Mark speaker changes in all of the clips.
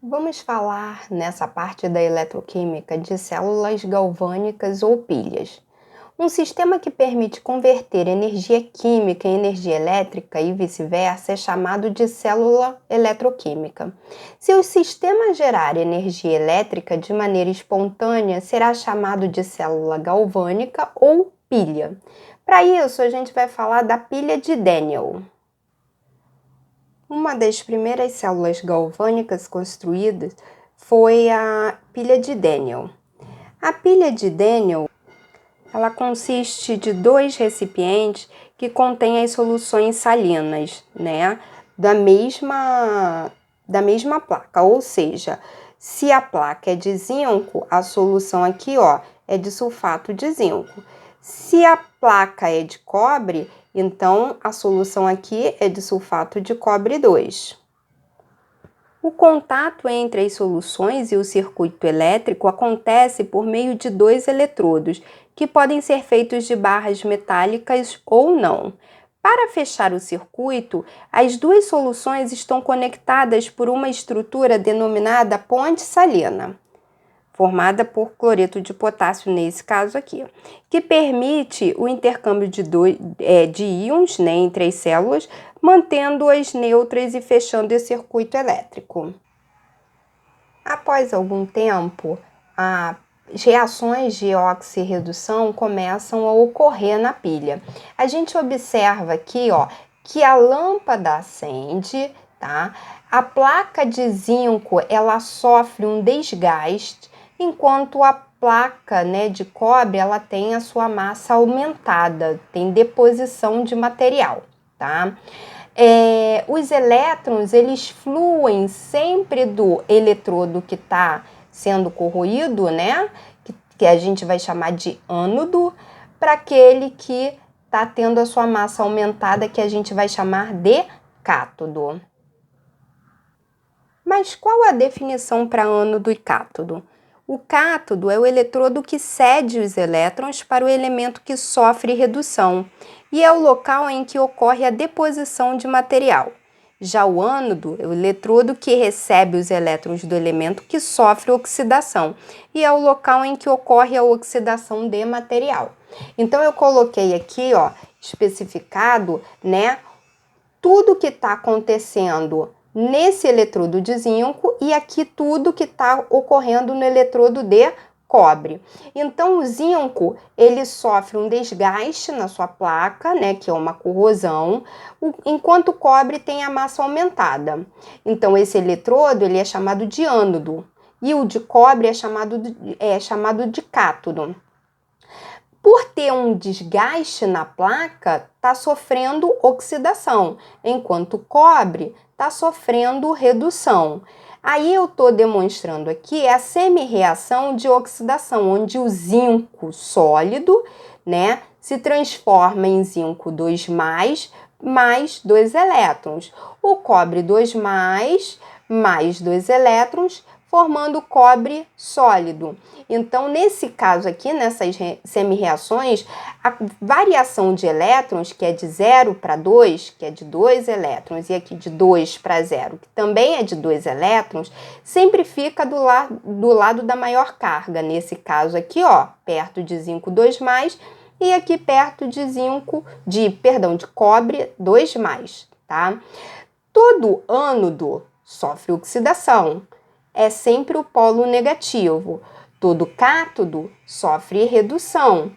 Speaker 1: Vamos falar nessa parte da eletroquímica de células galvânicas ou pilhas. Um sistema que permite converter energia química em energia elétrica e vice-versa é chamado de célula eletroquímica. Se o sistema gerar energia elétrica de maneira espontânea, será chamado de célula galvânica ou pilha. Para isso, a gente vai falar da pilha de Daniel. Uma das primeiras células galvânicas construídas foi a pilha de Daniel. A pilha de Daniel, ela consiste de dois recipientes que contêm as soluções salinas, né, da mesma placa, ou seja, se a placa é de zinco, a solução aqui, ó, é de sulfato de zinco. Se a placa é de cobre, então a solução aqui é de sulfato de cobre 2. O contato entre as soluções e o circuito elétrico acontece por meio de dois eletrodos, que podem ser feitos de barras metálicas ou não. Para fechar o circuito, as duas soluções estão conectadas por uma estrutura denominada ponte salina, formada por cloreto de potássio nesse caso aqui, que permite o intercâmbio de íons, né, entre as células, mantendo-as neutras e fechando o circuito elétrico. Após algum tempo, as reações de oxirredução começam a ocorrer na pilha. A gente observa aqui, ó, que a lâmpada acende, tá? A placa de zinco, ela sofre um desgaste, enquanto a placa, né, de cobre, ela tem a sua massa aumentada, tem deposição de material, tá? Os elétrons, eles fluem sempre do eletrodo que está sendo corroído, né? Que a gente vai chamar de ânodo, para aquele que está tendo a sua massa aumentada, que a gente vai chamar de cátodo. Mas qual a definição para ânodo e cátodo? O cátodo é o eletrodo que cede os elétrons para o elemento que sofre redução e é o local em que ocorre a deposição de material. Já o ânodo é o eletrodo que recebe os elétrons do elemento que sofre oxidação e é o local em que ocorre a oxidação de material. Então eu coloquei aqui, ó, especificado, né, tudo que está acontecendo nesse eletrodo de zinco e aqui tudo que está ocorrendo no eletrodo de cobre. Então o zinco, ele sofre um desgaste na sua placa, né, que é uma corrosão, enquanto o cobre tem a massa aumentada. Então esse eletrodo, ele é chamado de ânodo e o de cobre é chamado de cátodo. Por ter um desgaste na placa, está sofrendo oxidação, enquanto o cobre está sofrendo redução. Aí eu estou demonstrando aqui a semi-reação de oxidação, onde o zinco sólido, né, se transforma em zinco 2+, mais 2 elétrons. O cobre 2+, mais 2 elétrons, formando cobre sólido. Então, nesse caso aqui, nessas semi-reações, a variação de elétrons, que é de 0 para 2, que é de 2 elétrons, e aqui de 2 para 0, que também é de 2 elétrons, sempre fica do lado da maior carga. Nesse caso aqui, ó, perto de zinco 2+, e aqui perto de de cobre 2+, tá? Todo ânodo sofre oxidação. É sempre o polo negativo. Todo cátodo sofre redução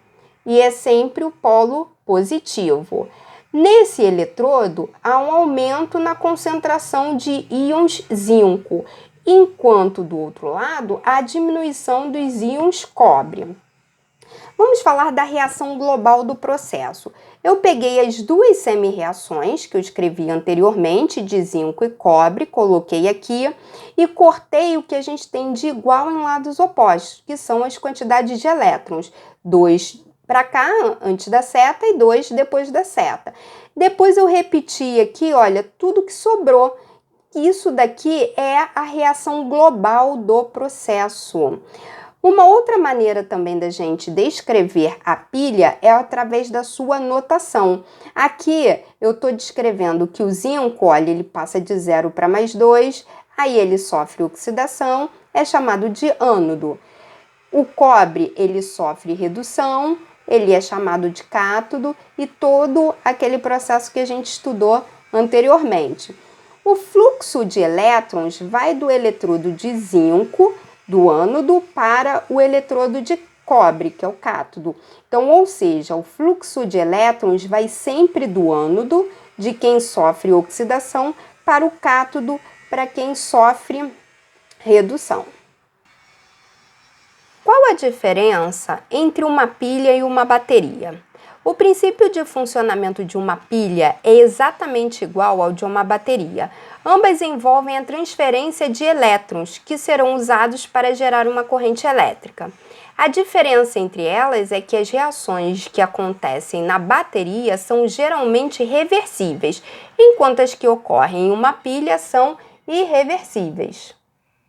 Speaker 1: e é sempre o polo positivo. Nesse eletrodo, há um aumento na concentração de íons zinco, enquanto do outro lado, há diminuição dos íons cobre. Vamos falar da reação global do processo. Eu peguei as duas semi-reações que eu escrevi anteriormente, de zinco e cobre, coloquei aqui e cortei o que a gente tem de igual em lados opostos, que são as quantidades de elétrons. 2 para cá, antes da seta, e 2 depois da seta. Depois eu repeti aqui, olha, tudo que sobrou. Isso daqui é a reação global do processo. Uma outra maneira também da gente descrever a pilha é através da sua notação. Aqui eu estou descrevendo que o zinco, olha, ele passa de 0 para mais 2, aí ele sofre oxidação, é chamado de ânodo. O cobre, ele sofre redução, ele é chamado de cátodo e todo aquele processo que a gente estudou anteriormente. O fluxo de elétrons vai do eletrodo de zinco, do ânodo, para o eletrodo de cobre, que é o cátodo. Então, ou seja, o fluxo de elétrons vai sempre do ânodo, de quem sofre oxidação, para o cátodo, para quem sofre redução. Qual a diferença entre uma pilha e uma bateria? O princípio de funcionamento de uma pilha é exatamente igual ao de uma bateria. Ambas envolvem a transferência de elétrons, que serão usados para gerar uma corrente elétrica. A diferença entre elas é que as reações que acontecem na bateria são geralmente reversíveis, enquanto as que ocorrem em uma pilha são irreversíveis.